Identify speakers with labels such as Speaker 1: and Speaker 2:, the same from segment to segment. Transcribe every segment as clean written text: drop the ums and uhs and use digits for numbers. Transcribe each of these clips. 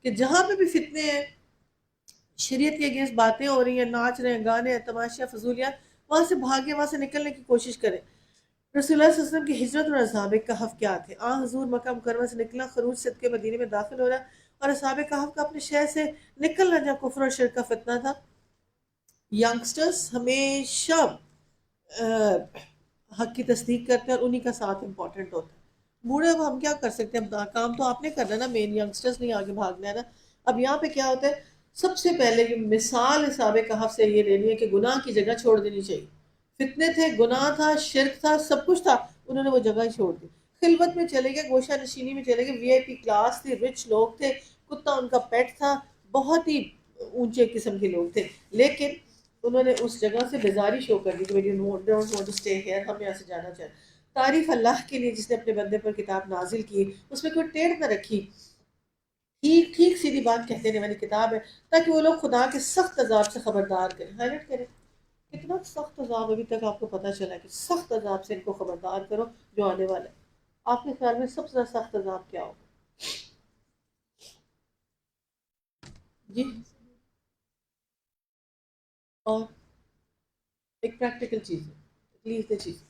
Speaker 1: کہ جہاں پہ بھی فتنے ہیں، شریعت کے اگینسٹ باتیں ہو رہی ہیں، ناچ رہے ہیں، گانے ہیں، تماشے، فضولیات، وہاں سے بھاگے، وہاں سے نکلنے کی کوشش کریں۔ رسول اللہ صلی اللہ علیہ وسلم کی ہجرت اور اصحاب کہف کیا تھے؟ حضور مکہ مکرمہ سے نکلا، خروج صدقے مدینے میں داخل ہو رہا، اور اصحاب کہف کا اپنے شہر سے نکلنا جہاں کفر اور شرک کا فتنہ تھا۔ ینگسٹرز ہمیشہ حق کی تصدیق کرتے ہیں اور انہی کا ساتھ امپورٹنٹ ہوتا ہے۔ بوڑھے اب ہم کیا کر سکتے ہیں؟ اب کام تو آپ نے کرنا ہے نا، مین ینگسٹرز نہیں آگے بھاگنا ہے نا۔ اب یہاں پہ کیا ہوتا ہے، سب سے پہلے کی مثال اصحاب کہف سے یہ لینی ہے کہ گناہ کی جگہ چھوڑ دینی چاہیے۔ فتنے تھے، گناہ تھا، شرک تھا، سب کچھ تھا، انہوں نے وہ جگہ ہی چھوڑ دی، خلوت میں چلے گئے، گوشہ نشینی میں چلے گئے، وی آئی پی کلاس تھی، رچ لوگ تھے، کتا ان کا پیٹ تھا، بہت ہی اونچے قسم کے لوگ تھے، لیکن انہوں نے اس جگہ سے بیزاری شو کر دی کہ don't want to stay here, ہم یہاں سے جانا چاہتے۔ تعریف اللہ کے لیے جس نے اپنے بندے پر کتاب نازل کی، اس میں کوئی ٹیڑھ نہ رکھی، ٹھیک ٹھیک سیدھی بات کہتے رہنے والی کتاب ہے، تاکہ وہ لوگ خدا کے سخت عذاب سے خبردار کریں، ہائلائٹ کریں۔ کتنا سخت عذاب ابھی تک آپ کو پتہ چلا کہ سخت عذاب سے ان کو خبردار کرو جو آنے والا ہے۔ آپ کے خیال میں سب سے زیادہ سخت عذاب کیا ہوگا؟ جی، اور ایک پریکٹیکل چیز ہے، تکلیف دہ چیز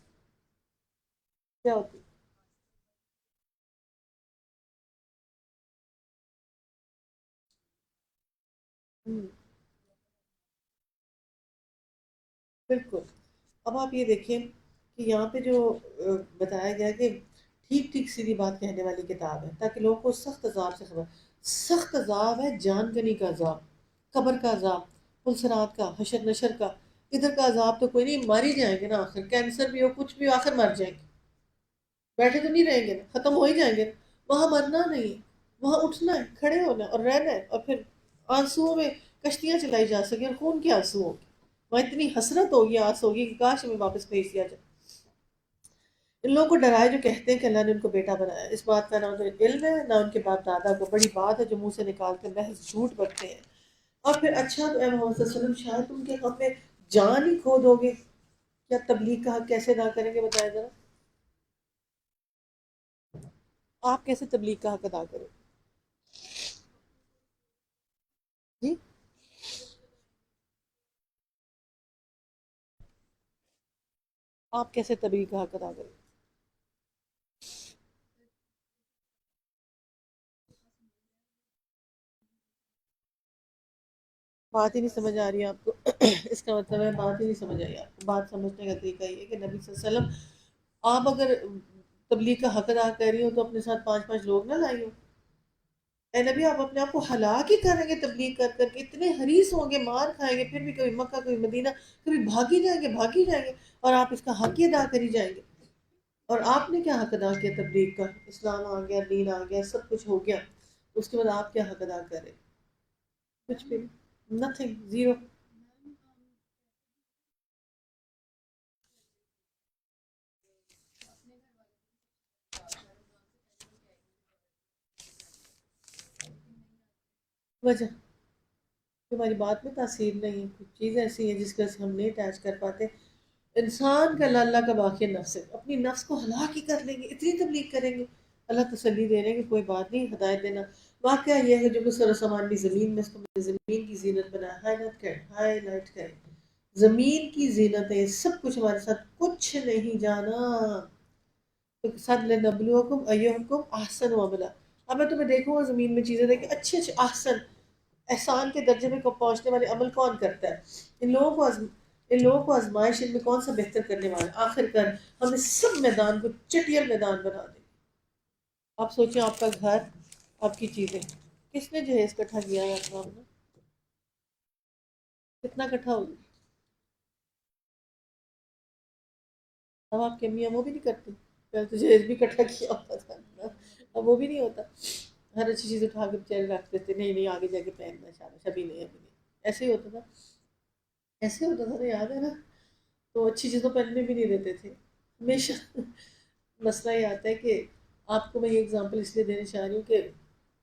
Speaker 1: کیا ہوتی ہے؟ ہوں، بالکل۔ اب آپ یہ دیکھیں کہ یہاں پہ جو بتایا گیا کہ ٹھیک ٹھیک سیدھی بات کہنے والی کتاب ہے تاکہ لوگوں کو سخت عذاب سے خبر۔ سخت عذاب ہے جان کنی کا عذاب، قبر کا عذاب، پلسرات کا، حشر نشر کا۔ ادھر کا عذاب تو کوئی نہیں، مر ہی جائیں گے نا، آخر کینسر بھی ہو کچھ بھی ہو آخر مر جائیں گے، بیٹھے تو نہیں رہیں گے نا، ختم ہو ہی جائیں گے۔ وہاں مرنا نہیں ہے، وہاں اٹھنا ہے، کھڑے ہونا ہے اور رہنا ہے، اور پھر آنسوؤں میں کشتیاں چلائی جا سکیں، اور خون کے آنسو ہوں گے، وہاں اتنی حسرت ہوگی، آس ہوگی کہ کاش ہمیں واپس بھیج دیا جائے۔ ان لوگوں کو ڈرائے جو کہتے ہیں کہ اللہ نے ان کو بیٹا بنایا، اس بات کا نہ انہیں علم ہے نہ ان کے باپ دادا کو، بڑی بات ہے جو منہ سے نکال کے محض جھوٹ بکتے ہیں۔ اور پھر اچھا تو اے محمد صلی اللہ علیہ وسلم شاید تم کے غم میں جان ہی کھو دو گے، کیا تبلیغ کا حق کیسے ادا کریں گے؟ بتایا ذرا، آپ کیسے تبلیغ کا حق ادا کریں؟ جی، آپ کیسے تبلیغ کا حق ادا کریں؟ بات ہی نہیں سمجھ آ رہی ہے آپ کو اس کا مطلب ہے بات ہی نہیں سمجھ آئی آپ کو۔ بات سمجھنے کا طریقہ یہ ہے کہ نبی صلی اللہ علیہ وسلم، آپ اگر تبلیغ کا حق ادا کر رہی ہو تو اپنے ساتھ پانچ پانچ لوگ نہ لائی ہو۔ اے نبی، آپ اپنے آپ کو ہلاک ہی کریں گے تبلیغ کر کر کے، اتنے حریص ہوں گے، مار کھائیں گے، پھر بھی کبھی مکہ کبھی مدینہ، کبھی بھاگی جائیں گے بھاگی جائیں گے، اور آپ اس کا حق ہی ادا کری جائیں گے۔ اور آپ نے کیا حق ادا کیا تبلیغ کا؟ اسلام آ گیا، دین آ گیا، سب کچھ ہو گیا، اس کے بعد آپ کیا حق ادا کریں؟ کچھ بھی نتھنگ، زیرو۔ وجہ ہماری بات میں تاثیر نہیں ہے، کچھ چیز ایسی ہے جس کا ہم نہیں اٹیچ کر پاتے۔ انسان کا اللہ کا باقی نفس ہے، اپنی نفس کو ہلاک ہی کر لیں گے، اتنی تبلیغ کریں گے۔ اللہ تسلی دے رہے ہیں کہ کوئی بات نہیں، ہدایت دینا۔ واقعہ یہ ہے جو مصر سامان بھی زمین میں، اس کو میں نے زمین کی زینت بنایا، ہائی لائٹ کریں، زمین کی زینت ہے، سب کچھ ہمارے ساتھ، کچھ نہیں جانا۔ تو ساتھ لنبلوکم ایہکم احسن عملا، اب میں تمہیں دیکھوں گا زمین میں چیزیں دیکھ کے اچھے اچھے احسن احسان کے درجے میں پہنچنے والے عمل کون کرتا ہے۔ ان لوگوں کو آزمائش، ان میں کون سا بہتر کرنے والا ہے؟ آخر کار ہم اس سب میدان کو چٹیل میدان بنا دیں۔ آپ سوچیں آپ کا گھر، آپ کی چیزیں، کس نے جہیز کٹھا کیا ہے اپنا اپنا؟ کتنا کٹھا ہوگا؟ اب آپ کی امی وہ بھی نہیں کرتی؟ پہلے تو جہیز بھی کٹھا کیا ہوتا تھا، اب وہ بھی نہیں ہوتا، ہر اچھی چیز اٹھا کے بیچارے رکھ دیتے، نہیں نہیں آگے جا کے پہننا شاباش، ابھی نہیں ابھی نہیں، ایسے ہی ہوتا تھا، ایسے ہوتا تھا نا، یاد ہے نا؟ تو اچھی چیزوں پہننے بھی نہیں دیتے تھے ہمیشہ۔ مسئلہ یہ آتا ہے کہ آپ کو میں یہ اگزامپل اس لیے دینا چاہ رہی ہوں کہ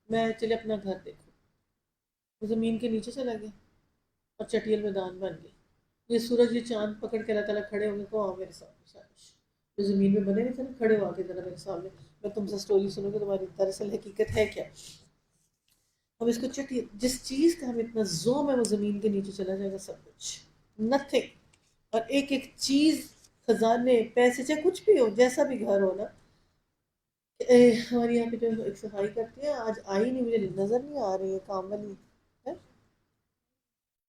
Speaker 1: میں چلے اپنا گھر دیکھوں، وہ زمین کے نیچے چلا گیا اور چٹیل میدان بن گیا، یہ سورج یہ چاند پکڑ کے اللہ تعالیٰ کھڑے ہوں گے کو آؤ میرے سامنے شاباش، جو زمین میں بنے ہوئے تھے نا، کھڑے ہو آ کے ذرا میرے سامنے، میں تم سے سٹوری سنوں گی، تمہاری دراصل حقیقت ہے کیا۔ ہم اس کو چٹی، جس چیز کا ہمیں اتنا زوم ہے وہ زمین کے نیچے چلا جائے گا سب کچھ، نتھنگ. اور ایک ایک چیز، خزانے، پیسے، چاہے کچھ بھی ہو، جیسا بھی گھر ہو نا. ہمارے یہاں پہ جو ایک صفائی کرتی ہے، آج آئی نہیں، مجھے نظر نہیں آ رہی ہے، کام والی ہے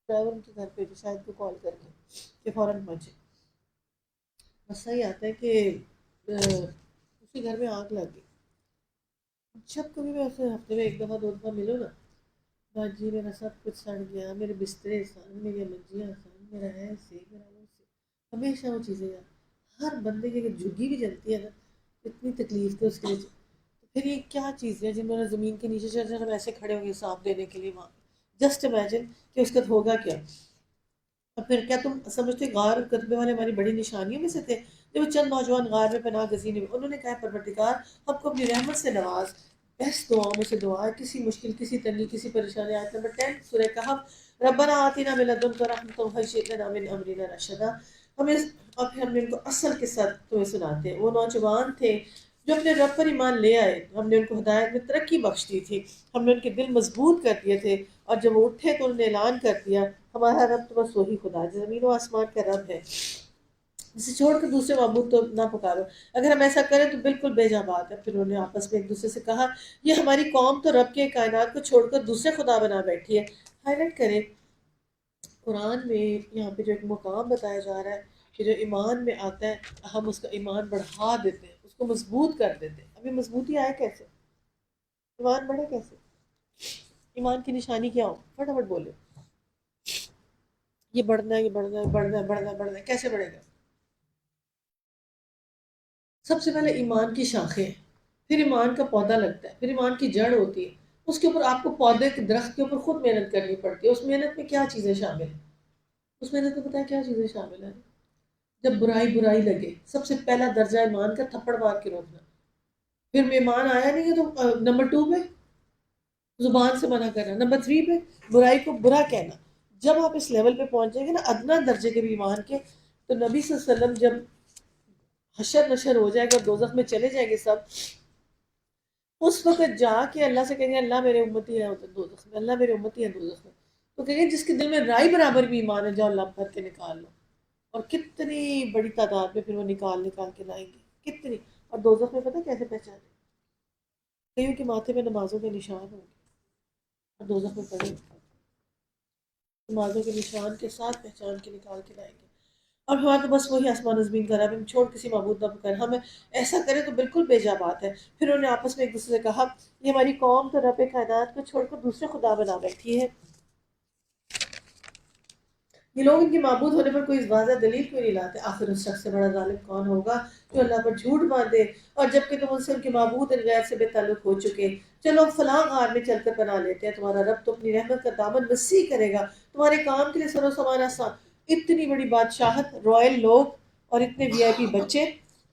Speaker 1: ڈرائیور کے گھر پہ، شاید کو کال کر کے کہ فوراً پہنچے. مسئلہ یہ آتا ہے کہ اس کے گھر میں آگ لگ گئی. جب کبھی میں اسے ہفتے میں ایک دفعہ دو دفعہ ملو نا، بات جی میرا سب کچھ سڑ گیا، میرے بسترے سن، میری منجیاں سن، میرا ایسے میرا ویسے، ہمیشہ وہ چیزیں یاد. ہر بندے کی اگر جھگی بھی جلتی ہے نا، اتنی تکلیف تھی اس کے لیے. تو پھر یہ کیا چیزیں ہیں جن میں زمین کے نیچے چل ہم ایسے کھڑے ہوں گے صاف دینے کے لیے وہاں. جسٹ امیجن کہ اس کا ہوگا کیا. اور پھر کیا تم سمجھتے غار قطبے والے ہماری بڑی نشانیوں میں سے تھے؟ جب وہ چند نوجوان غار میں پناہ گزین ہوئے، انہوں نے کہا پروردگار ہم کو اپنی رحمت سے نواز. بیسٹ دعاؤں میں سے دعا ہے، کسی مشکل، کسی تنگی، کسی پریشانی. آیت نمبر 10 سورہ کہف. ربنا آتنا من لدنک رحمۃ وہیئ لنا من امرنا رشدا. ہمیں اور پھر ہم نے ان کو اصل کے ساتھ تمہیں سناتے ہیں. وہ نوجوان تھے جو اپنے رب پر ایمان لے آئے، ہم نے ان کو ہدایت میں ترقی بخش دی تھی، ہم نے ان کے دل مضبوط کر دیے تھے، اور جب وہ اٹھے تو انہوں نے اعلان کر دیا ہمارا رب تو بس وہی خدا ہے، زمین و آسمان کا رب ہے، جسے چھوڑ کر دوسرے معبود تو نہ پکارو. اگر ہم ایسا کریں تو بالکل بیجا بات ہے. پھر انہوں نے آپس میں ایک دوسرے سے کہا یہ ہماری قوم تو رب کے کائنات کو چھوڑ کر دوسرے خدا بنا بیٹھی ہے. ہائی لائٹ کریں قرآن میں یہاں پہ جو ایک مقام بتایا جا رہا ہے کہ جو ایمان میں آتا ہے ہم اس کا ایمان بڑھا دیتے ہیں، اس کو مضبوط کر دیتے ہیں. ابھی مضبوطی آئے کیسے؟ ایمان بڑھے کیسے؟ ایمان کی نشانی کیا ہو؟ فٹافٹ بولے. یہ بڑھنا ہے، یہ بڑھنا ہے، بڑھنا ہے، بڑھنا ہے، بڑھنا ہے. کیسے بڑھے گا؟ سب سے پہلے ایمان کی شاخیں، پھر ایمان کا پودا لگتا ہے، پھر ایمان کی جڑ ہوتی ہے. اس کے اوپر آپ کو پودے کے درخت کے اوپر خود محنت کرنی پڑتی ہے. اس محنت میں کیا چیزیں شامل ہیں؟ اس محنت میں پتہ ہے کیا چیزیں شامل ہیں؟ جب برائی برائی لگے، سب سے پہلا درجہ ایمان کا تھپڑ مار کے روکنا. پھر ایمان آیا نہیں ہے تو نمبر 2 پہ زبان سے منع کرنا، نمبر 3 پہ برائی کو برا کہنا. جب آپ اس لیول پہ پہنچ جائیں گے نا، ادنا درجے کے بھی ایمان کے، تو نبی صلی اللہ علیہ وسلم جب حشر نشر ہو جائے گا، دوزخ میں چلے جائیں گے سب، اس وقت جا کے اللہ سے کہیں گے اللہ میرے امتی ہیں دوزخ میں، اللہ میرے امتی ہیں دوزخ میں. تو کہیں گے جس کے دل میں رائی برابر بھی ایمان ہے جاؤ اللہ بھر کے نکال لو. اور کتنی بڑی تعداد میں پھر وہ نکال نکال کے لائیں گے، کتنی. اور دوزخ میں پتہ کیسے پہچانے؟ کئیوں کے ماتھے میں نمازوں کے نشان ہوں گے اور دوزخ میں پڑے نمازوں کے نشان کے ساتھ پہچان کے نکال کے لائیں گے. اور ہمارا تو بس وہی آسمان زمین کا رب، ہم چھوڑ کسی معبود نہ پکاریں. ہمیں ایسا کرے تو بالکل بیجا بات ہے. پھر انہوں نے آپس میں ایک دوسرے سے کہا یہ ہماری قوم تو رب کائنات کو چھوڑ کر دوسرے خدا بنا بیٹھی ہے. یہ لوگ ان کے معبود ہونے پر کوئی واضح دلیل کیوں نہیں لاتے؟ آخر اس شخص سے بڑا ظالم کون ہوگا جو اللہ پر جھوٹ باندھے، اور جبکہ تم ان سے ان کے معبود غیر سے بے تعلق ہو چکے. چلو فلاں غار میں چل کر پناہ لیتے ہیں، تمہارا رب تو اپنی رحمت کا دامن وسیع کرے گا، تمہارے کام کے لیے سر و سامان آسان. اتنی بڑی بادشاہت، رائل لوگ اور اتنے وی آئی پی بچے،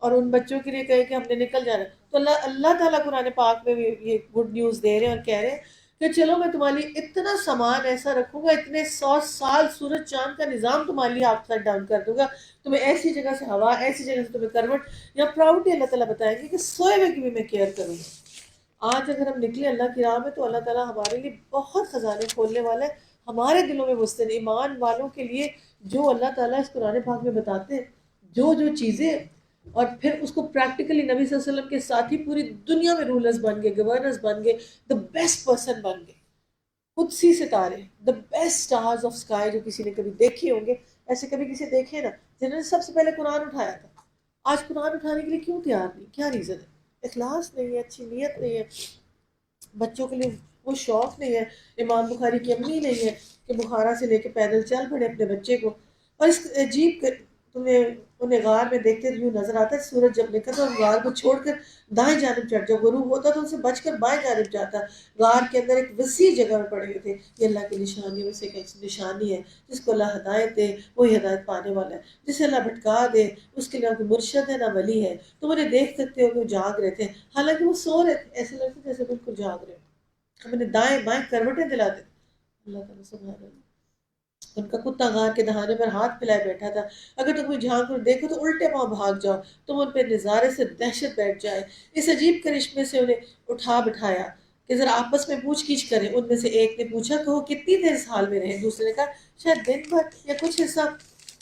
Speaker 1: اور ان بچوں کے لیے کہے کہ ہم نے نکل جانا. تو اللہ تعالیٰ قرآن پاک میں یہ گڈ نیوز دے رہے ہیں اور کہہ رہے ہیں کہ چلو میں تمہارے لیے اتنا سامان ایسا رکھوں گا، اتنے 100 سال سورج چاند کا نظام تمہارے لیے اپ سائڈ ڈاؤن کر دوں گا، تمہیں ایسی جگہ سے ہوا، ایسی جگہ سے تمہیں کروٹ. یا پراؤڈلی اللہ تعالیٰ بتائیں گے کہ سوئے ہوئے کی بھی میں کیئر کروں گا. آج اگر ہم نکلے اللہ کی راہ میں تو اللہ تعالیٰ ہمارے لیے بہت خزانے کھولنے والا ہے. ہمارے دلوں میں مستن ایمان والوں کے لیے جو اللہ تعالیٰ اس قرآن پاک میں بتاتے ہیں، جو جو چیزیں، اور پھر اس کو پریکٹیکلی نبی صلی اللہ علیہ وسلم کے ساتھ ہی پوری دنیا میں رولرز بن گئے، گورنرز بن گئے، دا بیسٹ پرسن بن گئے. قدسی ستارے، the best stars of sky جو کسی نے کبھی دیکھے ہوں گے، ایسے کبھی کسی دیکھے نا، جنہوں نے سب سے پہلے قرآن اٹھایا تھا. آج قرآن اٹھانے کے لیے کیوں تیار نہیں؟ کیا ریزن ہے؟ اخلاص نہیں ہے، اچھی نیت نہیں ہے، بچوں کے لیے وہ شوق نہیں ہے. امام بخاری کی امی نہیں ہے کہ بخارا سے لے کے پیدل چل پڑے اپنے بچے کو. اور اس عجیب تمہیں انہیں غار میں دیکھتے یوں نظر آتا ہے سورج جب نکلتا اور غار کو چھوڑ کر دائیں جانب چڑھ جاؤ، غروب ہوتا تو ان سے بچ کر بائیں جانب جاتا. غار کے اندر ایک وسیع جگہ میں پڑے ہوئے تھے. یہ اللہ کی نشانیوں میں سے ایک نشانی ہے. جس کو اللہ ہدایت دے وہی ہدایت پانے والا ہے، جسے اللہ بھٹکا دے اس کے لیے نہ کوئی مرشد ہے نہ ولی ہے. تم انہیں دیکھ سکتے ہو کہ وہ جاگ رہے تھے، حالانکہ وہ سو رہے تھے، ایسے لگتے جیسے بالکل جاگ رہے. ہم انہیں دائیں بائیں کروٹیں دلاتے. اللہ تعالیٰ سبحان اللہ. ان کا کتا غار کے دہانے پر ہاتھ پھیلائے بیٹھا تھا. اگر تم کوئی جھانک کر دیکھو تو الٹے پاؤں بھاگ جاؤ، تم ان پہ نظارے سے دہشت بیٹھ جائے. اس عجیب کرشمے سے انہیں اٹھا بٹھایا کہ ذرا آپس میں پوچھ گچھ کریں. ان میں سے ایک نے پوچھا کہ وہ کتنی دیر اس حال میں رہے. دوسرے نے کہا شاید دن بھر یا کچھ حصہ.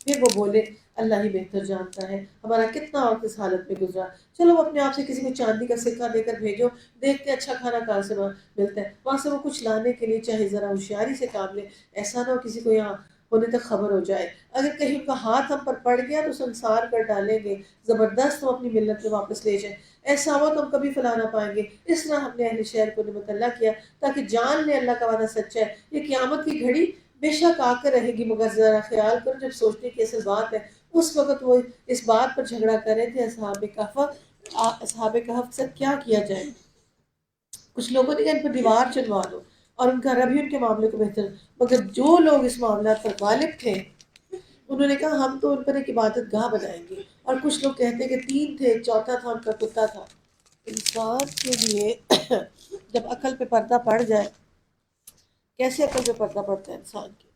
Speaker 1: پھر وہ بولے اللہ ہی بہتر جانتا ہے ہمارا کتنا وقت اس حالت میں گزرا. چلو وہ اپنے آپ سے کسی کو چاندی کا سکہ دے کر بھیجو، دیکھتے اچھا کھانا کہاں سے ملتا ہے. وہاں سے وہ کچھ لانے کے لیے چاہے ذرا ہوشیاری سے کام لے، ایسا نہ ہو کسی کو یہاں ہونے تک خبر ہو جائے. اگر کہیں ان کا ہاتھ ہم پر پڑ گیا تو سنسار کر ڈالیں گے، زبردست ہم اپنی ملت میں واپس لے جائیں. ایسا ہوا تو ہم کبھی فلا نہ پائیں گے. اس طرح ہم نے اہل شہر کو نعمت اللہ کیا تاکہ جان لے اللہ کا وعدہ سچا ہے. یہ قیامت کی گھڑی بے شک آ کر رہے گی، مگر ذرا خیال کرو جب سوچنے کی اصل بات ہے. اس وقت وہ اس بات پر جھگڑا کر رہے تھے اصحاب کہف سے کیا کیا جائے. کچھ لوگوں نے کہا ان پر دیوار چنوا دو اور ان کا رب ہی ان کے معاملے کو بہتر. مگر جو لوگ اس معاملات پر غالب تھے انہوں نے کہا ہم تو ان پر ایک عبادت گاہ بنائیں گے. اور کچھ لوگ کہتے کہ تین تھے، چوتھا تھا ان کا کتا تھا. انسان کے لیے جب عقل پہ پردہ پڑ جائے، کیسے عقل پہ پردہ پڑتا ہے انسان کی،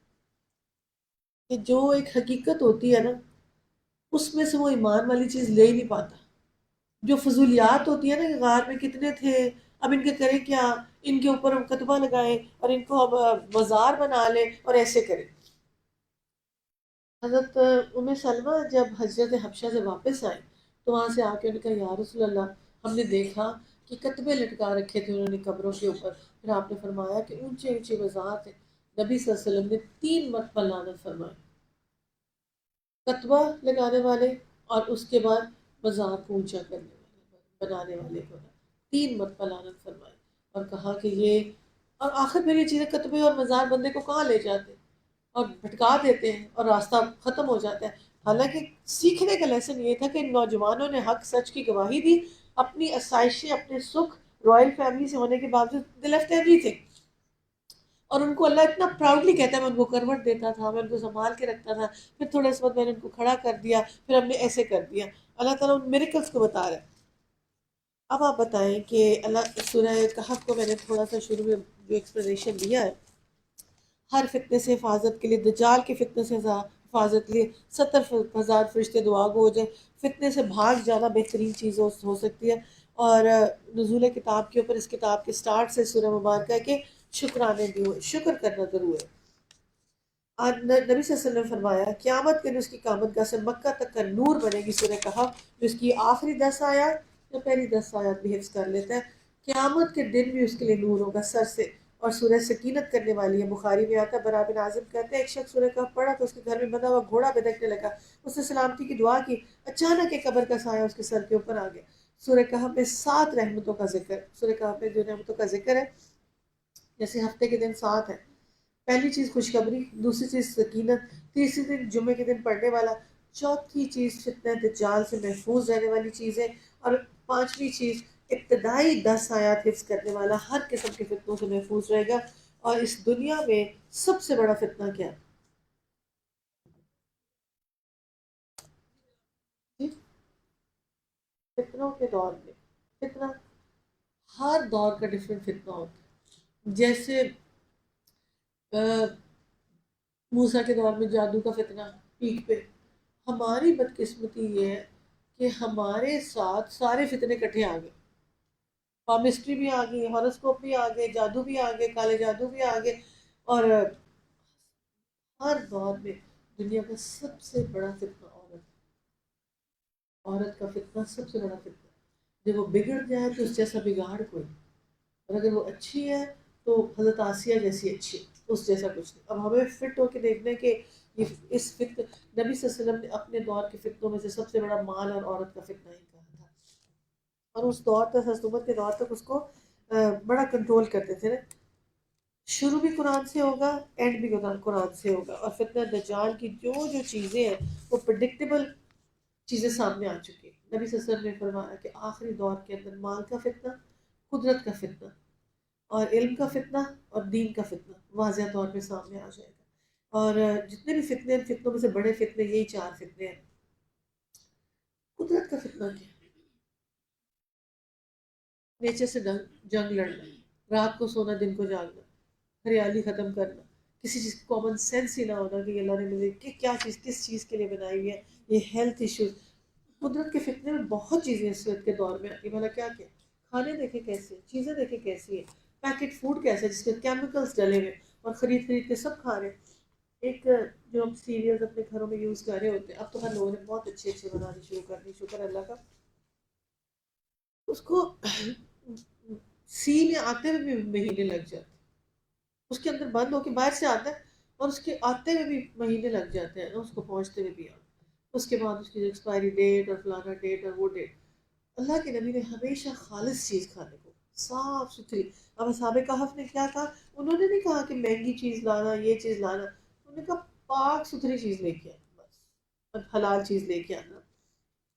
Speaker 1: کہ جو ایک حقیقت ہوتی ہے نا اس میں سے وہ ایمان والی چیز لے ہی نہیں پاتا. جو فضولیات ہوتی ہے نا کہ غار میں کتنے تھے، اب ان کے کریں کیا، ان کے اوپر ہم کتبہ لگائیں اور ان کو اب مزار بنا لیں اور ایسے کریں. حضرت ام سلمہ جب حضرت حبشہ سے واپس آئیں تو وہاں سے آ کے ان کا یا رسول اللہ ہم نے دیکھا کہ کتبے لٹکا رکھے تھے انہوں نے قبروں کے اوپر. پھر آپ نے فرمایا کہ اونچے اونچے مزار تھے. نبی صلی اللہ علیہ وسلم نے 3 مرتبہ لعنت فرمائی، کتبہ لگانے والے اور اس کے بعد مزار کو اونچا کرنے والے بنانے والے کو 3 مرتبہ لعنت فرمائی. اور کہا کہ یہ، اور آخر میں یہ چیزیں کتبے اور مزار بندے کو کہاں لے جاتے اور بھٹکا دیتے ہیں اور راستہ ختم ہو جاتا ہے. حالانکہ سیکھنے کا لیسن یہ تھا کہ ان نوجوانوں نے حق سچ کی گواہی دی، اپنی آسائشیں اپنے سکھ رائل فیملی سے ہونے کے باوجود دل افتیابی تھے. اور ان کو اللہ اتنا پراؤڈلی کہتا ہے میں ان کو کروٹ دیتا تھا، میں ان کو سنبھال کے رکھتا تھا، پھر تھوڑے اس وقت میں نے ان کو کھڑا کر دیا، پھر ہم نے ایسے کر دیا. اللہ تعالیٰ ان میریکلس کو بتا رہا ہے. اب آپ بتائیں کہ اللہ سورہ کہف کو میں نے تھوڑا سا شروع میں جو ایکسپلینیشن دیا ہے، ہر فتنے سے حفاظت کے لیے، دجال کے فتنے سے حفاظت کے لیے 70,000 فرشتے دعا گو ہو جائیں. فتنے سے بھاگ جانا بہترین چیز ہو سکتی ہے. اور نزول کتاب کے اوپر اس کتاب کے سٹارٹ سے سورہ مبارکہ ہے کہ شکرانے بھی ہوئے، شکر کرنا ضرور ہے. اور نبی صلی اللہ علیہ وسلم نے فرمایا قیامت کے دن اس کی قامت گاہ سے مکہ تک کا نور بنے گی. سورہ کہف جو اس کی آخری 10 آیات یا پہلی 10 آیات بھی حفظ کر لیتا ہے، قیامت کے دن بھی اس کے لیے نور ہوگا سر سے. اور سورہ سکینت کرنے والی ہے. بخاری میں آتا ہے برا بن عازب کہتے ہیں ایک شخص سورہ کہف پڑھا تو اس کے گھر میں بندھا ہوا گھوڑا بھٹکنے لگا. اس نے سلامتی کی دعا کی، اچانک ایک قبر کا سایہ اس کے سر کے اوپر آ گیا. سورہ کہف میں 7 رحمتوں کا ذکر. سورہ کہف میں جو رحمتوں کا ذکر ہے جیسے ہفتے کے دن 7 ہے. پہلی چیز خوشخبری، دوسری چیز سکینت، تیسری دن جمعے کے دن پڑھنے والا، چوتھی چیز فتنہ دجال سے محفوظ رہنے والی چیزیں، اور پانچویں چیز ابتدائی 10 آیات حفظ کرنے والا ہر قسم کے فتنوں سے محفوظ رہے گا. اور اس دنیا میں سب سے بڑا فتنہ کیا ہے؟ جی؟ فتنوں کے دور میں فتنہ، ہر دور کا ڈفرینٹ فتنہ ہوتا ہے. جیسے موسیٰ کے دور میں جادو کا فتنہ پیک پہ. ہماری بدقسمتی یہ ہے کہ ہمارے ساتھ سارے فتنے کٹھے آ گئے. پامسٹری بھی آ گئی، ہاراسکوپ بھی آ گئے، جادو بھی آ گئے، کالے جادو بھی آ گئے. اور ہر دور میں دنیا کا سب سے بڑا فتنہ عورت کا فتنہ سب سے بڑا فتنہ. جب وہ بگڑ جائے تو اس جیسا بگاڑ کوئی، اور اگر وہ اچھی ہے تو حضرت آسیہ جیسی اچھی، اس جیسا کچھ نہیں. اب ہمیں فٹ ہو کے دیکھنے کہ یہ اس نبی صلی اللہ علیہ وسلم نے اپنے دور کے فتنوں میں سے سب سے بڑا مال اور عورت کا فتنہ ہی کہا تھا. اور اس دور تک، حضرت عمر کے دور تک اس کو بڑا کنٹرول کرتے تھے نا. شروع بھی قرآن سے ہوگا، اینڈ بھی قرآن سے ہوگا. اور فتنہ دجال کی جو جو چیزیں ہیں وہ پریڈکٹیبل چیزیں سامنے آ چکی ہیں. نبی صلی اللہ علیہ وسلم نے فرمایا کہ آخری دور کے اندر مال کا فتنہ، قدرت کا فتنہ، اور علم کا فتنہ اور دین کا فتنہ واضح طور پہ سامنے آ جائے گا. اور جتنے بھی فتنے ہیں، فتنوں میں سے بڑے فتنے یہی 4 فتنے ہیں. قدرت کا فتنہ کیا ہے؟ نیچر سے جنگ لڑنا، رات کو سونا دن کو جاگنا، ہریالی ختم کرنا، کسی چیز کی کامن سینس ہی نہ ہونا کہ اللہ نے مجھے کیا چیز کس چیز کے لیے بنائی ہوئی ہے. یہ ہیلتھ ایشوز، قدرت کے فتنے میں بہت چیزیں اس وقت کے دور میں آتی. بھلا کیا کیا کھانے دیکھے کیسے ہیں، چیزیں دیکھے کیسی ہیں. پیکٹ فوڈ کیسا ہے جس کے کیمیکلز ڈلے ہوئے اور خرید خرید کے سب کھا رہے ہیں. ایک جو ہم سیریلز اپنے گھروں میں یوز کر رہے ہوتے ہیں، اب تو ہر لوگوں نے بہت اچھے اچھے بنانے شروع کر دی، شکر اللہ کا. اس کو سی میں آتے ہوئے بھی مہینے لگ جاتے ہیں، اس کے اندر بند ہو کے باہر سے آتا ہے اور اس کے آتے ہوئے بھی مہینے لگ جاتے ہیں اس کو پہنچتے ہوئے بھی. اس کے بعد اس کی ایکسپائری ڈیٹ اور فلانا ڈیٹ اور وہ ڈیٹ. اللہ کے نبی نے ہمیشہ خالص چیز کھانے کو، صاف ستھری. اب اصحاب کہف نے کیا کہا؟ انہوں نے نہیں کہا کہ مہنگی چیز لانا، یہ چیز لانا، انہوں نے کہا پاک ستھری چیز لے کے آنا، بس حلال چیز لے کے آنا.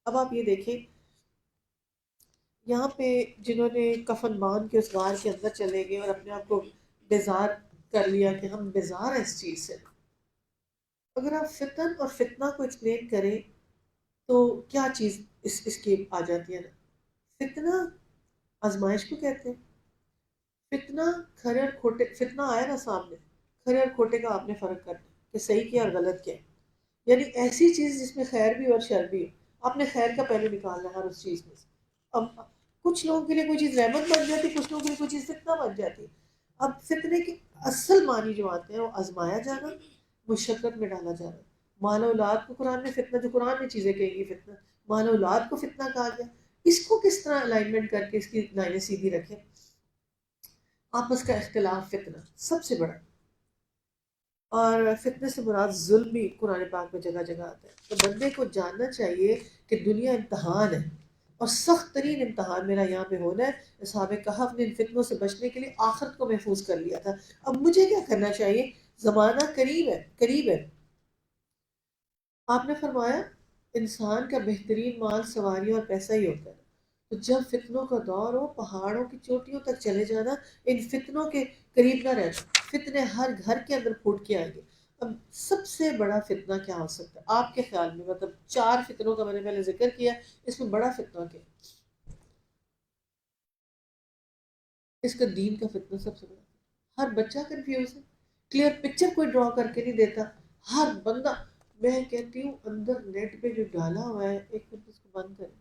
Speaker 1: اب آپ یہ دیکھیں یہاں پہ جنہوں نے کفن باندھ کے اس غار کے اندر چلے گئے اور اپنے آپ کو بیزار کر لیا کہ ہم بیزار ہیں اس چیز سے. اگر آپ فتن اور فتنہ کو ایکسپلین کریں تو کیا چیز اس کی آ جاتی ہے نا؟ فتنہ آزمائش کو کہتے ہیں. فتنہ کھرے اور کھوٹے، فتنہ آیا نا سامنے، کھرے اور کھوٹے کا آپ نے فرق کرنا کہ صحیح کیا اور غلط کیا. یعنی ایسی چیز جس میں خیر بھی اور شر بھی ہو، آپ نے خیر کا پہلو نکالنا ہے ہر اس چیز میں سے. اب کچھ لوگوں کے لیے کوئی چیز رحمت بن جاتی، کچھ لوگوں کے لیے کوئی چیز فتنہ بن جاتی. اب فتنے کے اصل معنی جو آتے ہیں وہ آزمایا جانا، مشقت میں ڈالا جانا. مال اولاد کو قرآن میں فتنہ، جو قرآن میں چیزیں کہیں گی فتنہ، مال اولاد کو فتنہ کہا گیا. اس کو کس طرح الائنمنٹ کر کے اس کی لائنیں سیدھی رکھیں؟ آپس کا اختلاف فتنہ سب سے بڑا. اور فتنہ سے مراد ظلم بھی قرآن پاک میں جگہ جگہ آتا ہے. تو بندے کو جاننا چاہیے کہ دنیا امتحان ہے اور سخت ترین امتحان میرا یہاں پہ ہونا ہے. اصحاب کہف نے ان فتنوں سے بچنے کے لیے آخرت کو محفوظ کر لیا تھا. اب مجھے کیا کرنا چاہیے؟ زمانہ قریب ہے، قریب ہے. آپ نے فرمایا انسان کا بہترین مال سواریاں اور پیسہ ہی ہوتا ہے. تو جب فتنوں کا دور ہو، پہاڑوں کی چوٹیوں تک چلے جانا، ان فتنوں کے قریب نہ رہنا. فتنے ہر گھر کے اندر پھوٹ کے آئیں گے. اب سب سے بڑا فتنہ کیا ہو سکتا ہے آپ کے خیال میں؟ مطلب 4 فتنوں کا میں نے پہلے ذکر کیا، اس میں بڑا فتنہ کیا؟ اس کا دین کا فتنہ سب سے بڑا. ہر بچہ کنفیوز ہے، کلیئر پکچر کوئی ڈرا کر کے نہیں دیتا. ہر بندہ، میں کہتی ہوں اندر نیٹ پہ جو ڈالا ہوا ہے، ایک منٹ اس کو بند کریں.